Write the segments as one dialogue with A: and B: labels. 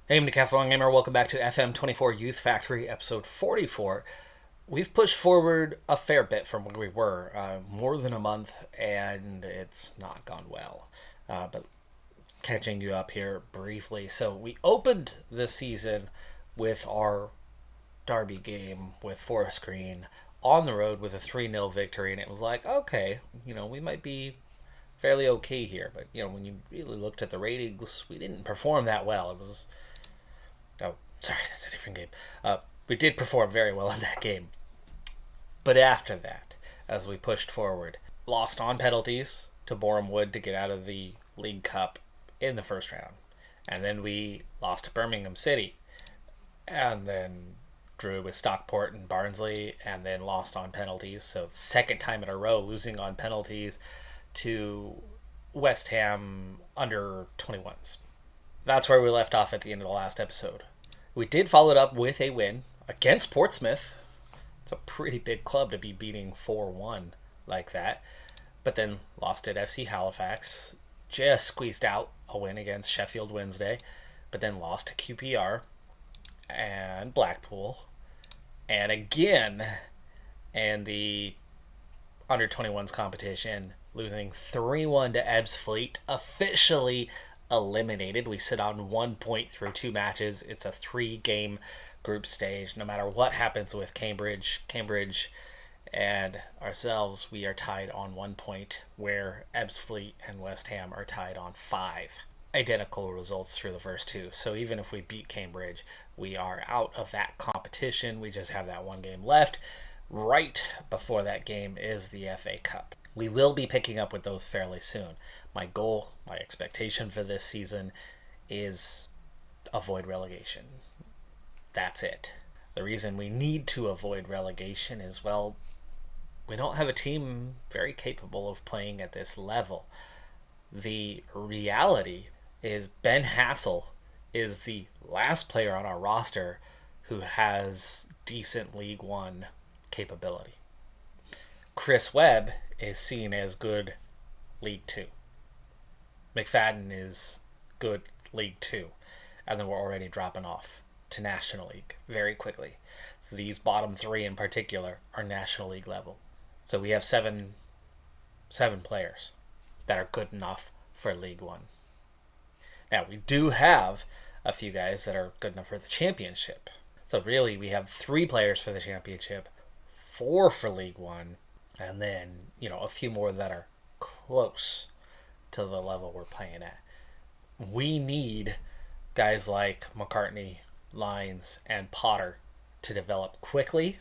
A: Hey, I'm Decathlon Gamer. Welcome back to FM24 Youth Factory, episode 44. We've pushed forward a fair bit from where we were, more than a month, and it's not gone well. But catching you up here briefly. So, we opened the season with our Derby game with Forest Green on the road with a 3-0 victory, and it was like, okay, we might be fairly okay here. But, when you really looked at the ratings, we didn't perform that well. It was Oh, sorry, that's a different game. We did perform very well in that game. But after that, as we pushed forward, lost on penalties to Boreham Wood to get out of the League Cup in the first round. And then we lost to Birmingham City. And then drew with Stockport and Barnsley. And then lost on penalties. So, second time in a row losing on penalties to West Ham under 21s. That's where we left off at the end of the last episode. We did follow it up with a win against Portsmouth. It's a pretty big club to be beating 4-1 like that. But then lost at FC Halifax. Just squeezed out a win against Sheffield Wednesday. But then lost to QPR and Blackpool. And again, in the under 21s competition, losing 3-1 to Ebbs Fleet. Officially eliminated. We sit on 1 point through 2 matches. It's a 3-game group stage. No matter what happens with Cambridge and ourselves, we are tied on 1 point, where Ebbsfleet and West Ham are tied on 5. Identical results through the first 2. So even if we beat Cambridge, we are out of that competition. We just have that 1 game left. Right before that game is the FA Cup. We will be picking up with those fairly soon. My goal, my expectation for this season is avoid relegation. That's it. The reason we need to avoid relegation is, well, we don't have a team very capable of playing at this level. The reality is Ben Hassel is the last player on our roster who has decent League One capability. Chris Webb is seen as good League Two. McFadden is good League Two. And then we're already dropping off to National League very quickly. These bottom 3 in particular are National League level. So we have seven players that are good enough for League One. Now, we do have a few guys that are good enough for the championship. So really, we have 3 players for the championship, 4 for League One, and then, a few more that are close to the level we're playing at. We need guys like McCartney, Lyons, and Potter to develop quickly.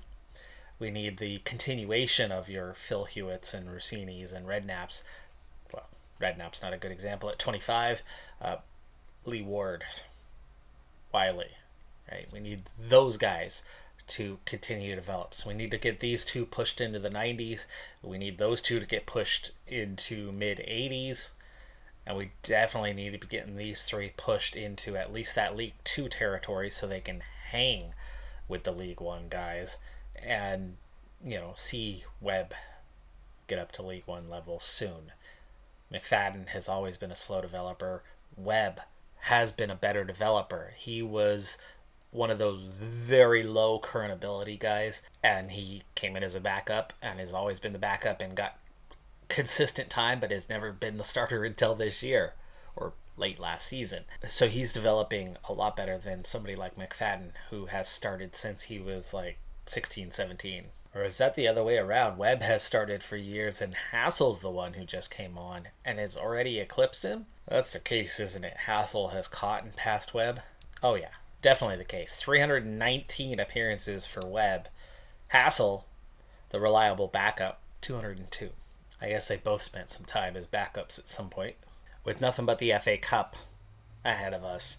A: We need the continuation of your Phil Hewitts and Rossinis and Redknapp's. Well, Redknapp's not a good example at 25. Lee Ward, Wiley, right? We need those guys to continue to develop. So we need to get these 2 pushed into the 90s. We need those 2 to get pushed into mid 80s. And we definitely need to be getting these 3 pushed into at least that League 2 territory so they can hang with the League 1 guys and, see Webb get up to League 1 level soon. McFadden has always been a slow developer. Webb has been a better developer. He was one of those very low current ability guys, and he came in as a backup and has always been the backup and got consistent time, but has never been the starter until this year or late last season. So he's developing a lot better than somebody like McFadden, who has started since he was like 16, 17. Or is that the other way around? Webb has started for years and Hassel's the one who just came on and has already eclipsed him? That's the case, isn't it? Hassel has caught and passed Webb? Oh yeah, definitely the case. 319 appearances for Webb. Hassel, the reliable backup, 202. I guess they both spent some time as backups at some point. With nothing but the FA Cup ahead of us,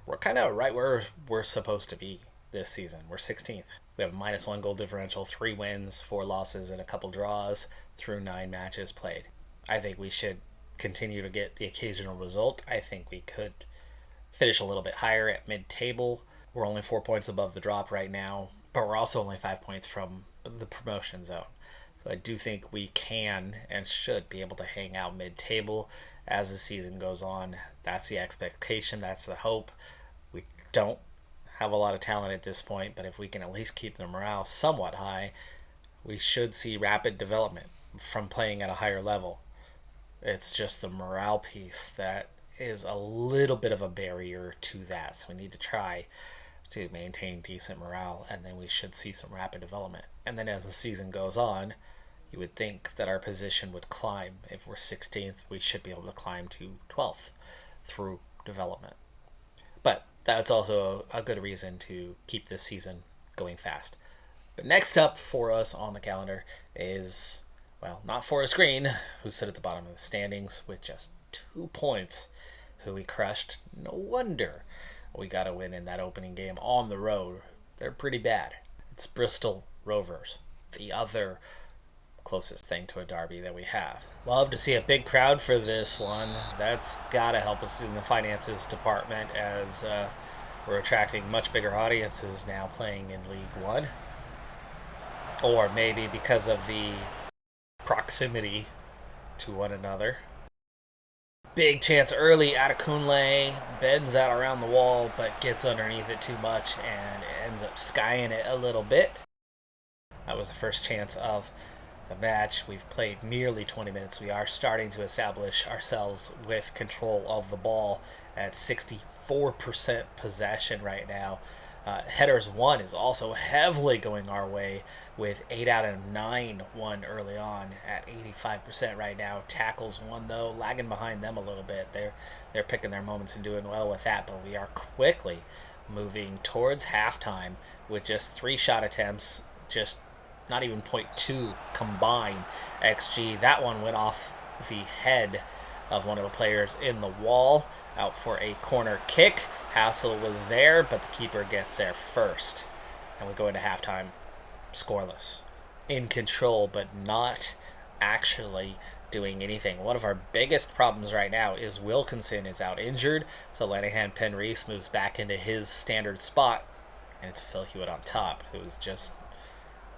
A: we're kind of right where we're supposed to be this season. We're 16th. We have a -1 goal differential, 3 wins, 4 losses, and a couple draws through 9 matches played. I think we should continue to get the occasional result. I think we could finish a little bit higher at mid-table. We're only 4 points above the drop right now, but we're also only 5 points from the promotion zone. So I do think we can and should be able to hang out mid-table as the season goes on. That's the expectation. That's the hope. We don't have a lot of talent at this point, but if we can at least keep the morale somewhat high, we should see rapid development from playing at a higher level. It's just the morale piece that is a little bit of a barrier to that. So we need to try to maintain decent morale, and then we should see some rapid development. And then as the season goes on, you would think that our position would climb. If we're 16th, we should be able to climb to 12th through development. But that's also a good reason to keep this season going fast. But next up for us on the calendar is, well, not Forest Green, who sit at the bottom of the standings with just 2 points, who we crushed. No wonder we got to win in that opening game on the road. They're pretty bad. It's Bristol Rovers, the other closest thing to a derby that we have. Love to see a big crowd for this one. That's got to help us in the finances department, as we're attracting much bigger audiences now playing in League One. Or maybe because of the proximity to one another. Big chance early. Adekunle bends out around the wall, but gets underneath it too much and ends up skying it a little bit. That was the first chance of the match. We've played nearly 20 minutes. We are starting to establish ourselves with control of the ball at 64% possession right now. Headers 1 is also heavily going our way, with 8 out of 9 won early on at 85% right now. Tackles 1, though, lagging behind them a little bit. They're picking their moments and doing well with that, but we are quickly moving towards halftime with just 3 shot attempts, just not even 0.2 combined XG. That one went off the head of one of the players in the wall, out for a corner kick. Hassel was there, but the keeper gets there first. And we go into halftime scoreless. In control, but not actually doing anything. One of our biggest problems right now is Wilkinson is out injured, so Lenihan Penreese moves back into his standard spot, and it's Phil Hewitt on top, who's just,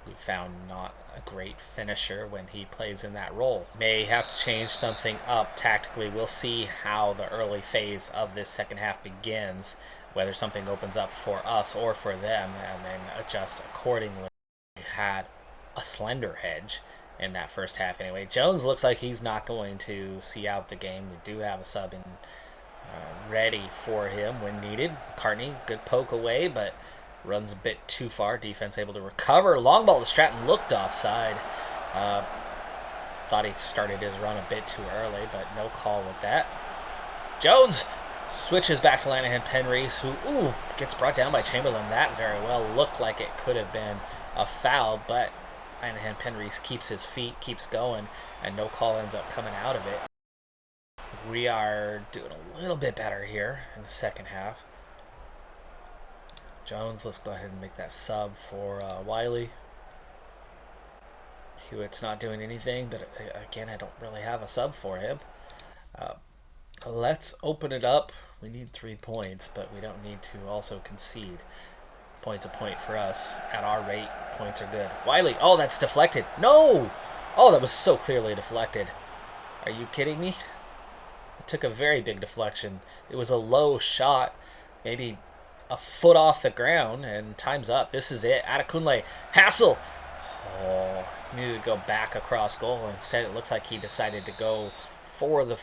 A: we found, not a great finisher when he plays in that role. May have to change something up tactically. We'll see how the early phase of this second half begins, whether something opens up for us or for them, and then adjust accordingly. We had a slender hedge in that first half anyway. Jones looks like he's not going to see out the game. We do have a sub in ready for him when needed. McCartney, good poke away, but runs a bit too far. Defense able to recover. Long ball to Stratton, looked offside. Thought he started his run a bit too early, but no call with that. Jones switches back to Lenihan Penreese, who gets brought down by Chamberlain. That very well looked like it could have been a foul, but Lenihan Penreese keeps his feet, keeps going, and no call ends up coming out of it. We are doing a little bit better here in the second half. Jones, let's go ahead and make that sub for Wiley. Hewitt's not doing anything, but again, I don't really have a sub for him. Let's open it up. We need 3 points, but we don't need to also concede. Point's a point for us. At our rate, points are good. Wiley, oh, that's deflected. No! Oh, that was so clearly deflected. Are you kidding me? It took a very big deflection. It was a low shot, maybe a foot off the ground, and time's up. This is it. Adekunle. Hassel! Oh, needed to go back across goal. Instead, it looks like he decided to go for the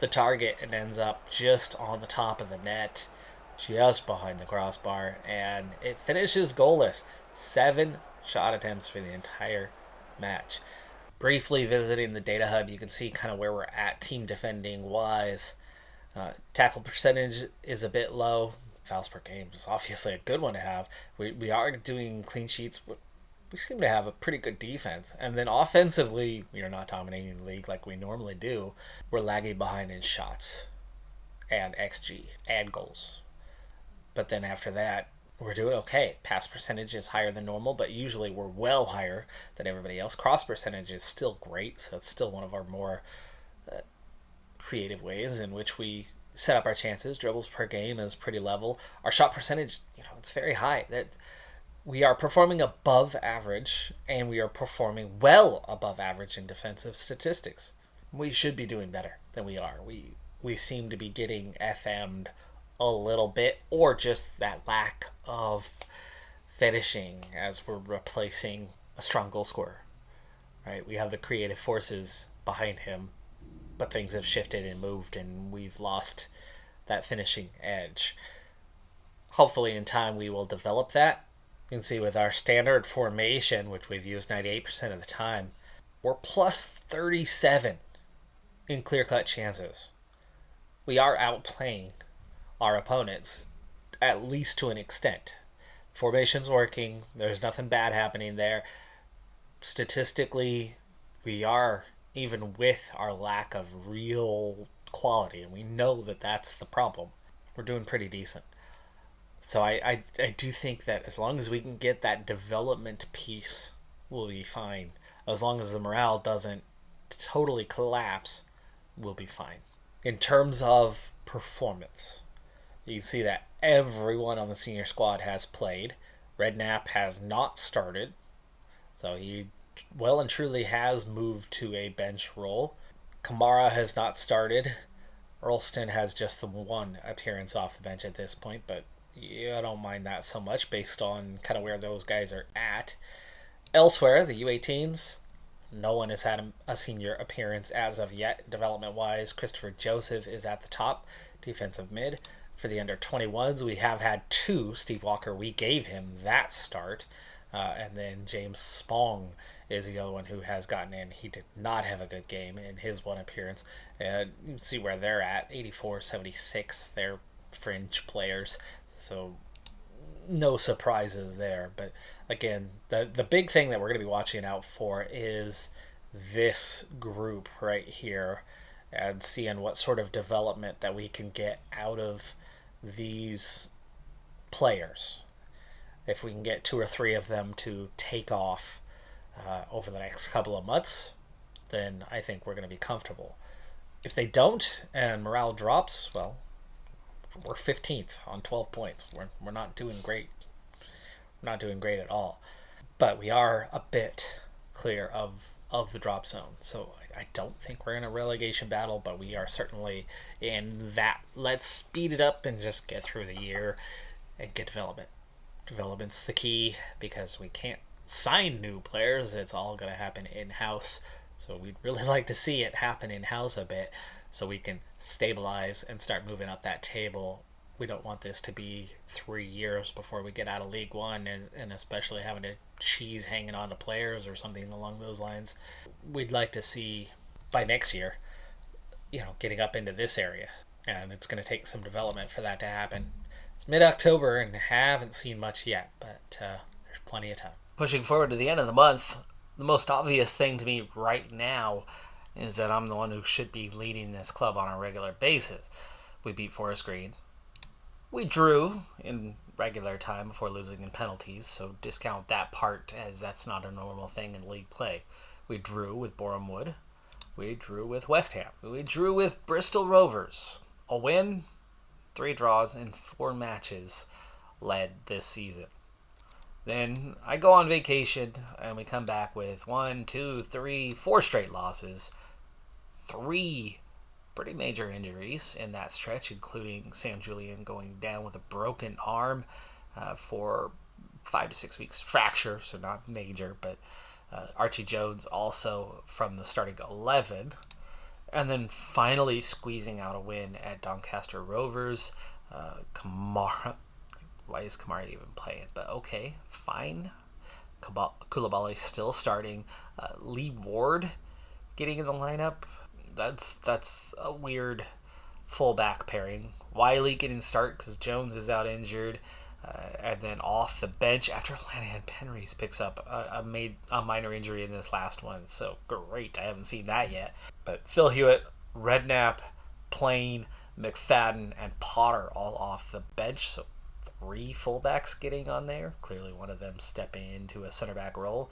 A: target and ends up just on the top of the net, just behind the crossbar, and it finishes goalless. 7 shot attempts for the entire match. Briefly visiting the data hub, you can see kind of where we're at team defending wise. Tackle percentage is a bit low. Fouls per game is obviously a good one to have. We are doing clean sheets. We seem to have a pretty good defense. And then offensively, we are not dominating the league like we normally do. We're lagging behind in shots and XG and goals. But then after that, we're doing okay. Pass percentage is higher than normal, but usually we're well higher than everybody else. Cross percentage is still great, so it's still one of our more creative ways in which we set up our chances. Dribbles per game is pretty level. Our shot percentage, it's very high. That we are performing above average, and we are performing well above average in defensive statistics. We should be doing better than we are. We seem to be getting FM'd a little bit, or just that lack of finishing as we're replacing a strong goal scorer. Right? We have the creative forces behind him, but things have shifted and moved, and we've lost that finishing edge. Hopefully, in time, we will develop that. You can see with our standard formation, which we've used 98% of the time, we're plus 37 in clear cut chances. We are outplaying our opponents, at least to an extent. Formation's working, there's nothing bad happening there. Statistically, we are, even with our lack of real quality, and we know that that's the problem, we're doing pretty decent. So I do think that as long as we can get that development piece, we'll be fine. As long as the morale doesn't totally collapse, we'll be fine. In terms of performance, you can see that everyone on the senior squad has played. Redknapp has not started, so he well and truly has moved to a bench role. Kamara has not started. Earlston has just the one appearance off the bench at this point, but yeah, I don't mind that so much based on kind of where those guys are at. Elsewhere, the U18s, no one has had a senior appearance as of yet, development-wise. Christopher Joseph is at the top, defensive mid. For the under-21s, we have had two. Steve Walker, we gave him that start. And then James Spong is the other one who has gotten in. He did not have a good game in his one appearance. And you can see where they're at, 84-76. They're fringe players. So no surprises there. But again, the big thing that we're going to be watching out for is this group right here and seeing what sort of development that we can get out of these players. If we can get two or three of them to take off over the next couple of months, then I think we're going to be comfortable. If they don't and morale drops, well, we're 15th on 12 points. We're not doing great. We're not doing great at all. But we are a bit clear of the drop zone. So I don't think we're in a relegation battle, but we are certainly in that. Let's speed it up and just get through the year and get development. Development's the key because we can't sign new players. It's all going to happen in-house. So we'd really like to see it happen in-house a bit so we can stabilize and start moving up that table. We don't want this to be 3 years before we get out of League One and especially having to cheese hanging on to players or something along those lines. We'd like to see by next year, getting up into this area. And it's going to take some development for that to happen. It's mid-October and haven't seen much yet, but there's plenty of time. Pushing forward to the end of the month, the most obvious thing to me right now is that I'm the one who should be leading this club on a regular basis. We beat Forest Green. We drew in regular time before losing in penalties, so discount that part as that's not a normal thing in league play. We drew with Boreham Wood. We drew with West Ham. We drew with Bristol Rovers. A win, 3 draws in 4 matches led this season. Then I go on vacation and we come back with 1, 2, 3, 4 straight losses. 3 pretty major injuries in that stretch, including Sam Julian going down with a broken arm for 5 to 6 weeks. Fracture, so not major, but Archie Jones also from the starting 11. And then finally squeezing out a win at Doncaster Rovers. Kamara. Why is Kamara even playing? But okay, fine. Koulibaly still starting. Lee Ward getting in the lineup. That's a weird fullback pairing. Wiley getting start because Jones is out injured. And then off the bench after Lanahan Penrys picks up a minor injury in this last one. So great. I haven't seen that yet. But Phil Hewitt, Redknapp, Plain, McFadden, and Potter all off the bench. So 3 fullbacks getting on there. Clearly one of them stepping into a center back role.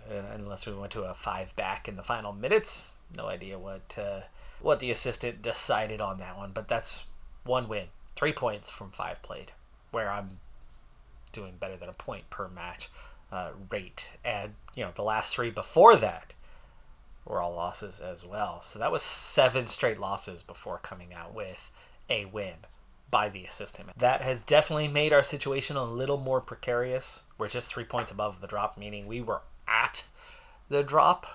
A: Unless we went to a 5-back in the final minutes. No idea what the assistant decided on that one. But that's 1 win. 3 points from 5 played. Where I'm doing better than a point per match rate. And, the last 3 before that were all losses as well. So that was 7 straight losses before coming out with a win. by the assistant. That has definitely made our situation a little more precarious. We're just 3 points above the drop, meaning we were at the drop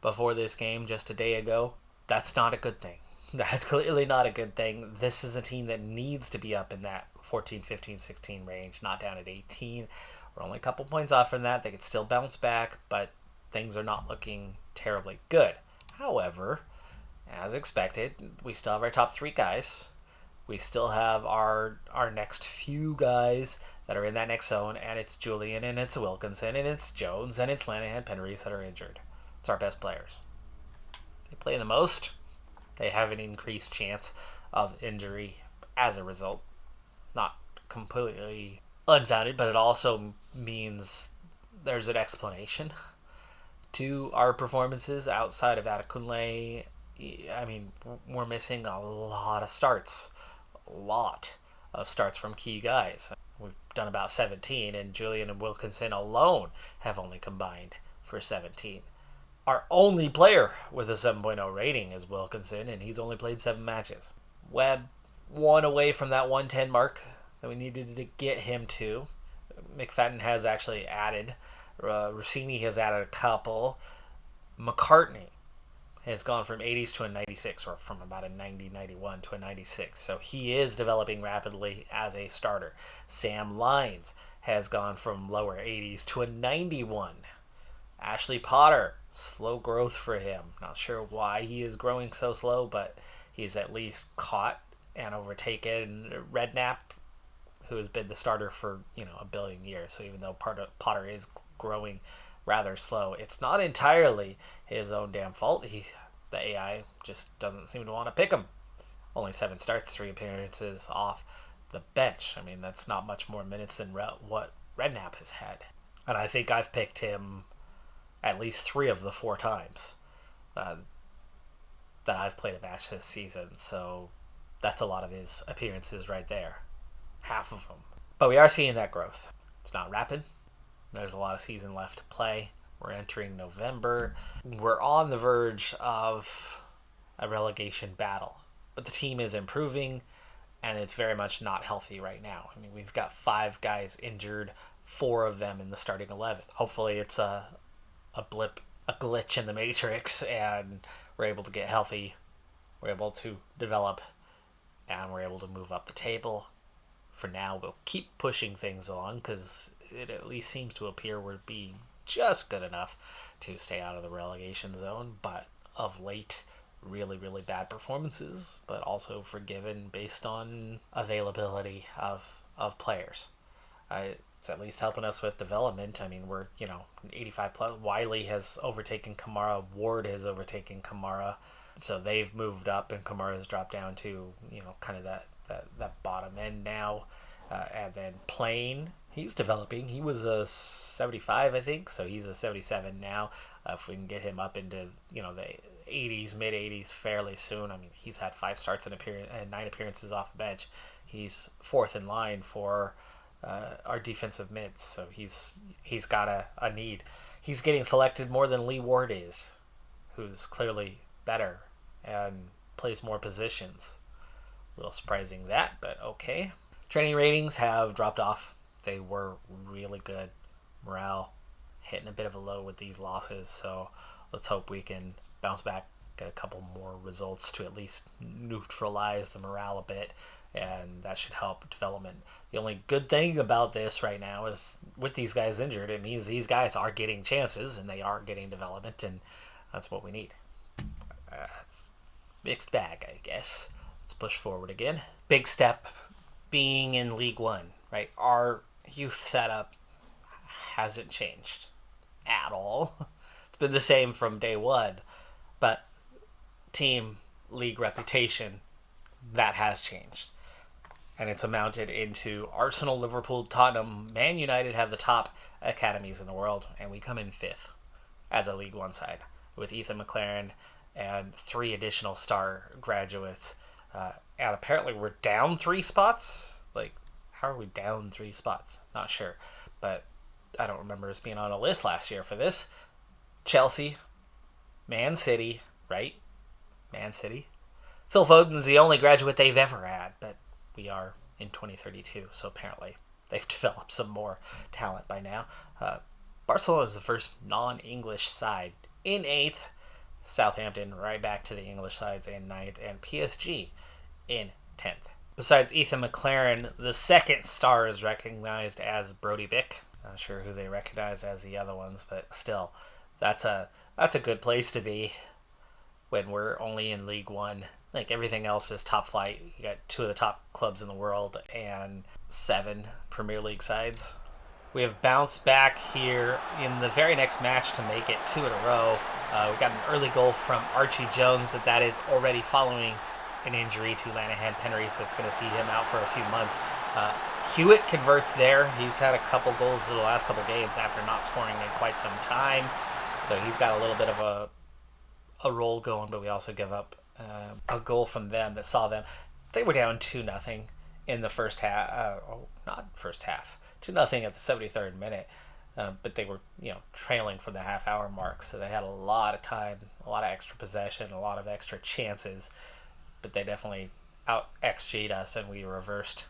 A: before this game just a day ago. That's not a good thing. That's clearly not a good thing. This is a team that needs to be up in that 14, 15, 16 range, not down at 18. We're only a couple points off from that. They could still bounce back, but things are not looking terribly good. However, as expected, we still have our top 3 guys. We still have our next few guys that are in that next zone, and it's Julian, and it's Wilkinson, and it's Jones, and it's Lanahan, Penrese that are injured. It's our best players. They play the most. They have an increased chance of injury as a result. Not completely unfounded, but it also means there's an explanation to our performances outside of Adekunle. I mean, we're missing a lot of starts. A lot of starts from key guys. We've done about 17, and Julian and Wilkinson alone have only combined for 17. Our only player with a 7.0 rating is Wilkinson, and he's only played 7 matches. Webb, 1 away from that 110 mark that we needed to get him to. McFadden has actually added. Rossini has added a couple. McCartney has gone from 80s to a 96, or from about a 90-91 to a 96. So he is developing rapidly as a starter. Sam Lyons has gone from lower 80s to a 91. Ashley Potter, slow growth for him. Not sure why he is growing so slow, but he's at least caught and overtaken Redknapp, who has been the starter for, a billion years. So even though Potter is growing rather slow, it's not entirely his own damn fault. The AI just doesn't seem to want to pick him. Only 7 starts, 3 appearances off the bench. I mean, that's not much more minutes than what Redknapp has had. And I think I've picked him at least 3 of the 4 times that I've played a match this season. So that's a lot of his appearances right there. Half of them. But we are seeing that growth. It's not rapid. There's a lot of season left to play. We're entering November. We're on the verge of a relegation battle. But the team is improving, and it's very much not healthy right now. I mean, we've got 5 guys injured, 4 of them in the starting 11. Hopefully it's a blip, a glitch in the matrix, and we're able to get healthy. We're able to develop, and we're able to move up the table. For now, we'll keep pushing things along because it at least seems to appear we're being just good enough to stay out of the relegation zone. But of late, really, really bad performances, but also forgiven based on availability of players. It's at least helping us with development. I mean, we're, 85 plus. Wiley has overtaken Kamara. Ward has overtaken Kamara. So they've moved up, and Kamara's dropped down to, kind of that bottom end now. And then Plain, he's developing. He was a 75, I think, so he's a 77 now. If we can get him up into, the 80s, mid-80s fairly soon. I mean, he's had 5 starts and 9 appearances off the bench. He's 4th in line for our defensive mids, so he's got a need. He's getting selected more than Lee Ward is, who's clearly better and plays more positions. A little surprising that, but okay. Training ratings have dropped off. They were really good. Morale hitting a bit of a low with these losses, so let's hope we can bounce back, get a couple more results to at least neutralize the morale a bit, and that should help development. The only good thing about this right now is with these guys injured, it means these guys are getting chances and they are getting development, and that's what we need. It's mixed bag, I guess. Let's push forward again. Big step being in League One, right? Our youth setup hasn't changed at all. It's been the same from day one, but team, league reputation, that has changed. And it's amounted into Arsenal, Liverpool, Tottenham, Man United have the top academies in the world, and we come in 5th as a League One side with Ethan McLaren and 3 additional star graduates. And apparently we're down 3 spots. Like, how are we down 3 spots? Not sure. But I don't remember us being on a list last year for this. Chelsea, Man City, right? Man City. Phil Foden's the only graduate they've ever had, but we are in 2032. So apparently they've developed some more talent by now. Barcelona is the first non-English side in 8th. Southampton right back to the English sides in 9th. And PSG in 10th. Besides Ethan McLaren, the second star is recognized as Brody Vick. Not sure who they recognize as the other ones, but still, that's a good place to be when we're only in League One. Like, everything else is top flight. You got 2 of the top clubs in the world and 7 Premier League sides. We have bounced back here in the very next match to make it 2 in a row. We got an early goal from Archie Jones, but that is already following an injury to Lanahan Penrith that's going to see him out for a few months. Hewitt converts there. He's had a couple goals in the last couple games after not scoring in quite some time. So he's got a little bit of a roll going, but we also give up a goal from them that saw them. They were down 2-0 in the first half. Not first half. 2-0 at the 73rd minute. But they were, trailing from the half-hour mark. So they had a lot of time, a lot of extra possession, a lot of extra chances. But they definitely out-XG'd us, and we reversed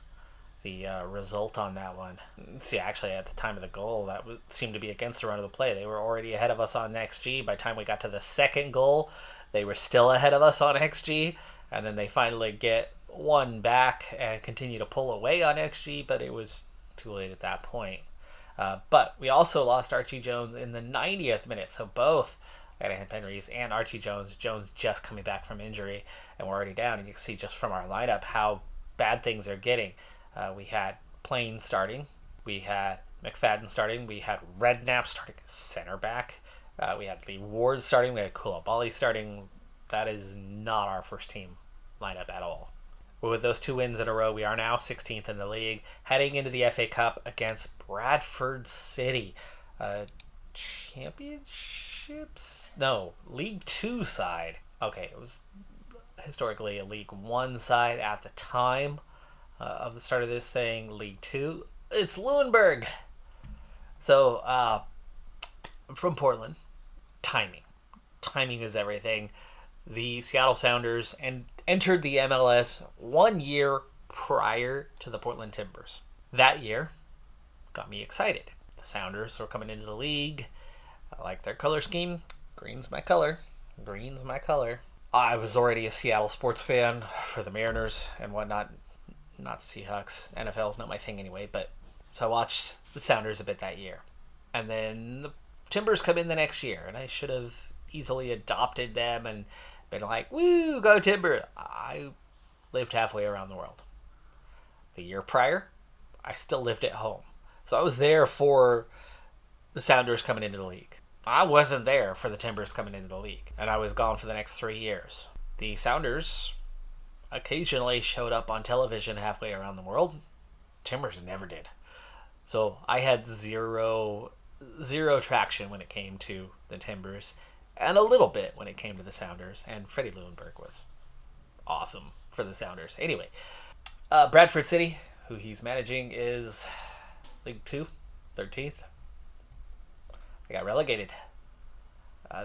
A: the result on that one. See, actually, at the time of the goal, that seemed to be against the run of the play. They were already ahead of us on XG. By the time we got to the second goal, they were still ahead of us on XG, and then they finally get one back and continue to pull away on XG, but it was too late at that point. But we also lost Archie Jones in the 90th minute, so both Lanahan Penrith and Archie Jones just coming back from injury, and we're already down, and you can see just from our lineup how bad things are getting. We had Plain starting, we had McFadden starting, we had Redknapp starting as center back, we had Lee Ward starting, we had Koulibaly starting. That is not our first team lineup at all. But with those 2 wins in a row, we are now 16th in the league, heading into the FA Cup against Bradford City. Championships? No, League 2 side. Okay, it was historically a League 1 side at the time of the start of this thing. League 2, it's Leuenberg. So, I'm from Portland. Timing is everything. The Seattle Sounders entered the MLS 1 year prior to the Portland Timbers. That year got me excited. The Sounders were coming into the league. I like their color scheme. Green's my color. I was already a Seattle sports fan for the Mariners and whatnot. Not the Seahawks. NFL's not my thing anyway, but so I watched the Sounders a bit that year. And then the Timbers come in the next year, and I should have easily adopted them and been like, woo, go Timber. I lived halfway around the world. The year prior, I still lived at home. So I was there for the Sounders coming into the league. I wasn't there for the Timbers coming into the league. And I was gone for the next 3 years. The Sounders occasionally showed up on television halfway around the world. Timbers never did. So I had zero traction when it came to the Timbers, and a little bit when it came to the Sounders, and Freddie Leuenberg was awesome for the Sounders. Anyway, Bradford City, who he's managing, is League 2, 13th. They got relegated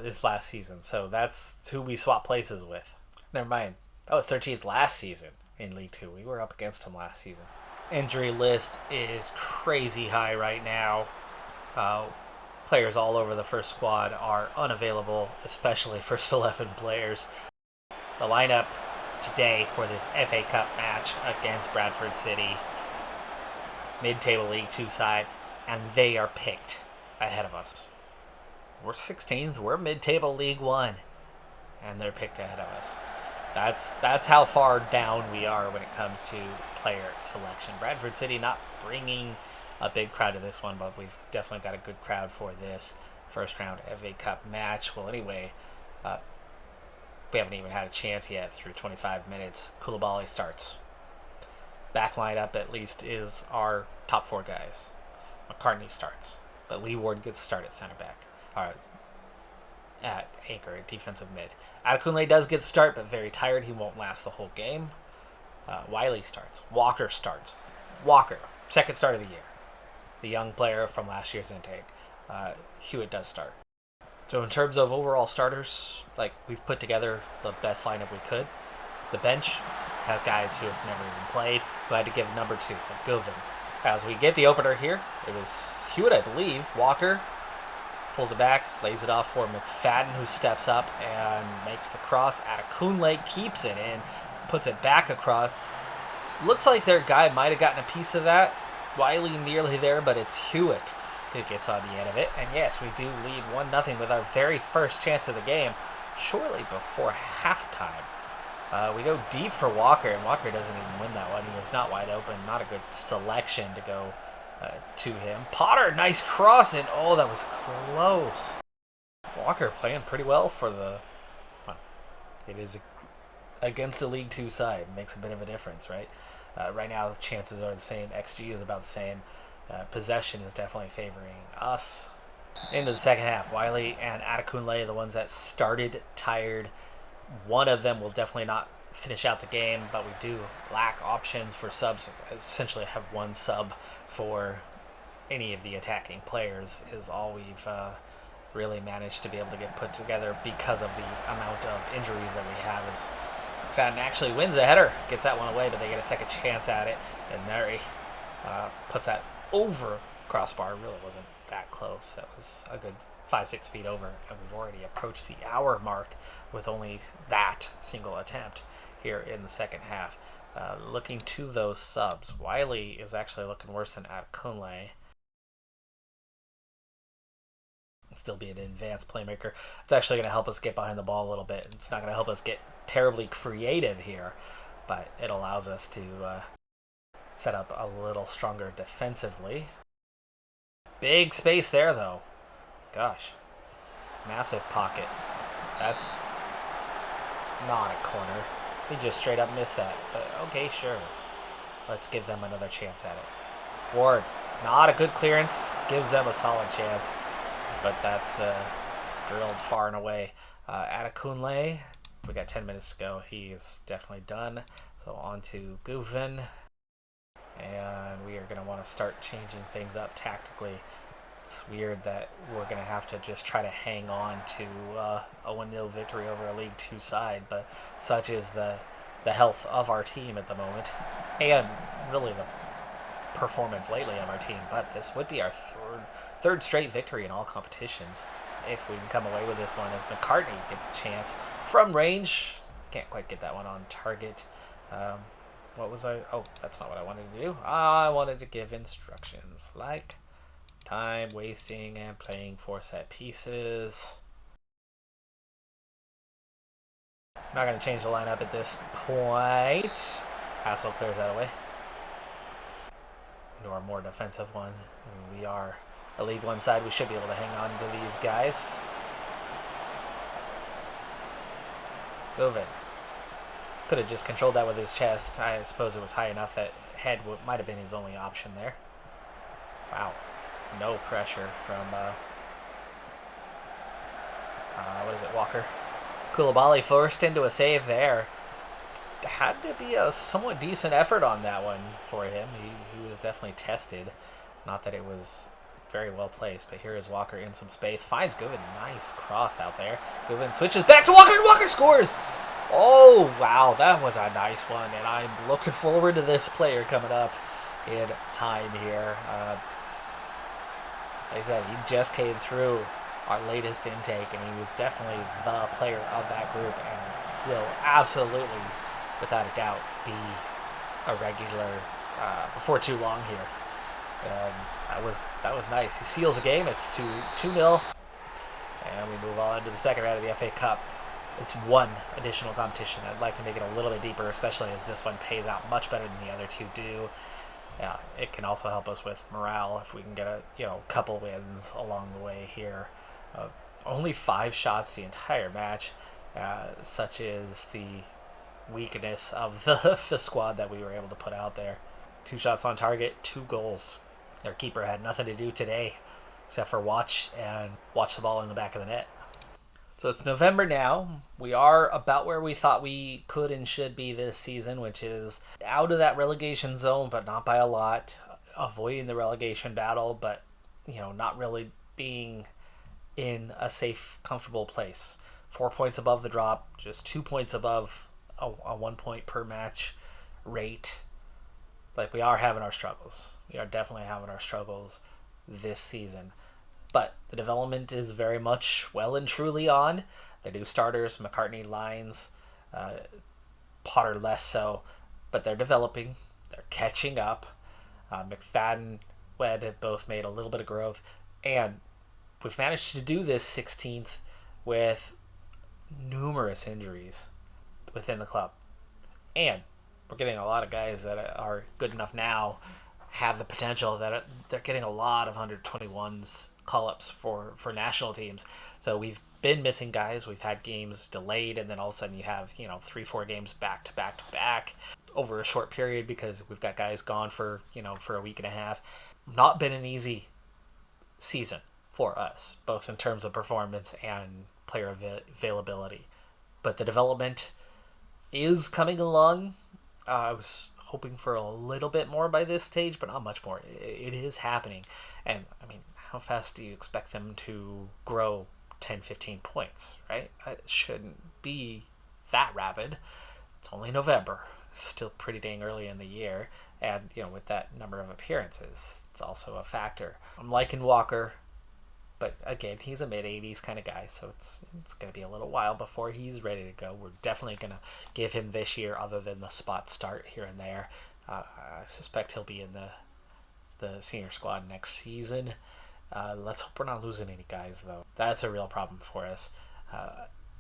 A: this last season, so that's who we swapped places with. Never mind, that was 13th last season in League 2. We were up against him last season. Injury list is crazy high right now. Players all over the first squad are unavailable, especially first 11 players. The lineup today for this FA Cup match against Bradford City, mid-table League 2 side, and they are picked ahead of us. We're 16th, we're mid-table League 1, and they're picked ahead of us. That's how far down we are when it comes to player selection. Bradford City not bringing a big crowd to this one, but we've definitely got a good crowd for this first round FA Cup match. Well, anyway, we haven't even had a chance yet through 25 minutes. Koulibaly starts. Back lineup, at least, is our top 4 guys. McCartney starts, but Lee Ward gets started center back. At anchor, at defensive mid. Adekunle does get the start, but very tired. He won't last the whole game. Wiley starts. Walker starts. Walker, second start of the year. The young player from last year's intake. Hewitt does start. So in terms of overall starters, we've put together the best lineup we could. The bench, has guys who have never even played, who had to give number 2, Govan. As we get the opener here, it was Hewitt, I believe. Walker pulls it back, lays it off for McFadden, who steps up and makes the cross. Adekunle keeps it in, puts it back across. Looks like their guy might have gotten a piece of that. Wiley nearly there, but it's Hewitt who gets on the end of it. And yes, we do lead 1-0 with our very first chance of the game, shortly before halftime. We go deep for Walker, and Walker doesn't even win that one. He was not wide open. Not a good selection to go to him. Potter, nice cross, and oh, that was close. Walker playing pretty well for the... Well, it is against a League 2 side. Makes a bit of a difference, right? Right now, the chances are the same. XG is about the same. Possession is definitely favoring us. Into the second half, Wiley and Adekunle, the ones that started tired. One of them will definitely not finish out the game, but we do lack options for subs. Essentially have one sub for any of the attacking players is all we've really managed to be able to get put together because of the amount of injuries that we have. As McFadden actually wins a header, gets that one away, but they get a second chance at it, and Murray puts that over crossbar. Really wasn't that close. That was a good 5-6 feet over, and we've already approached the hour mark with only that single attempt here in the second half. Looking to those subs, Wiley is actually looking worse than Adekunle. Still be an advanced playmaker. It's actually going to help us get behind the ball a little bit. It's not going to help us get terribly creative here, but it allows us to set up a little stronger defensively. Big space there, though. Gosh. Massive pocket. That's not a corner. He just straight up missed that. But okay, sure. Let's give them another chance at it. Ward. Not a good clearance. Gives them a solid chance. But that's drilled far and away. Adekunle. We got 10 minutes to go. He is definitely done. So on to Govan. And we are going to want to start changing things up tactically. It's weird that we're going to have to just try to hang on to a 1-0 victory over a League 2 side, but such is the health of our team at the moment, and really the performance lately of our team. But this would be our third straight victory in all competitions if we can come away with this one, as McCartney gets a chance from range. Can't quite get that one on target. What was I? Oh, that's not what I wanted to do. I wanted to give instructions like time wasting and playing for set pieces. Not going to change the lineup at this point. Hassel clears that away. Into our more defensive one. We are a League 1 side. We should be able to hang on to these guys. Govan. Could have just controlled that with his chest. I suppose it was high enough that head might have been his only option there. Wow. No pressure from, what is it, Walker? Koulibaly forced into a save there. Had to be a somewhat decent effort on that one for him. He was definitely tested. Not that it was very well placed, but here is Walker in some space. Finds Govan. Nice cross out there. Govan switches back to Walker, and Walker scores! Oh, wow, that was a nice one, and I'm looking forward to this player coming up in time here. Like I said, he just came through our latest intake, and he was definitely the player of that group and will absolutely, without a doubt, be a regular before too long here. That was nice. He seals the game. It's 2-0, and we move on to the second round of the FA Cup. It's one additional competition. I'd like to make it a little bit deeper, especially as this one pays out much better than the other two do. Yeah, it can also help us with morale if we can get a couple wins along the way here. Only 5 shots the entire match, such is the weakness of the squad that we were able to put out there. 2 shots on target, 2 goals. Their keeper had nothing to do today except for watch the ball in the back of the net. So it's November now. We are about where we thought we could and should be this season, which is out of that relegation zone, but not by a lot. Avoiding the relegation battle, but not really being in a safe, comfortable place. 4 points above the drop, just 2 points above a 1 point per match rate. Like, we are having our struggles. We are definitely having our struggles this season. But the development is very much well and truly on. The new starters, McCartney, Lyons, Potter less so, but they're developing. They're catching up. McFadden, Webb have both made a little bit of growth. And we've managed to do this 16th with numerous injuries within the club. And we're getting a lot of guys that are good enough now, have the potential that they're getting a lot of 121s call-ups for national teams. So we've been missing guys. We've had games delayed, and then all of a sudden you have 3-4 games back to back over a short period because we've got guys gone for a week and a half. Not been an easy season for us, both in terms of performance and player availability. But the development is coming along. I was hoping for a little bit more by this stage, but not much more. It is happening. And, I mean, how fast do you expect them to grow 10, 15 points, right? It shouldn't be that rapid. It's only November. It's still pretty dang early in the year. And, with that number of appearances, it's also a factor. I'm liking Walker, but again, he's a mid-80s kind of guy, so it's going to be a little while before he's ready to go. We're definitely going to give him this year, other than the spot start here and there. I suspect he'll be in the senior squad next season. Let's hope we're not losing any guys, though. That's a real problem for us.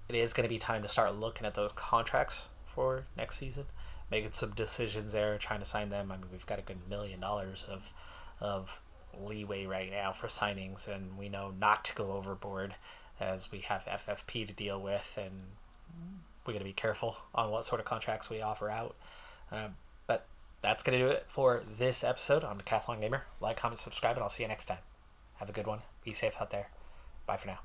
A: It is going to be time to start looking at those contracts for next season, making some decisions there, trying to sign them. I mean, we've got a good $1 million of leeway right now for signings, and we know not to go overboard as we have FFP to deal with, and we got to be careful on what sort of contracts we offer out. But that's going to do it for this episode on Decathlon Gamer. Like, comment, subscribe, and I'll see you next time. Have a good one. Be safe out there. Bye for now.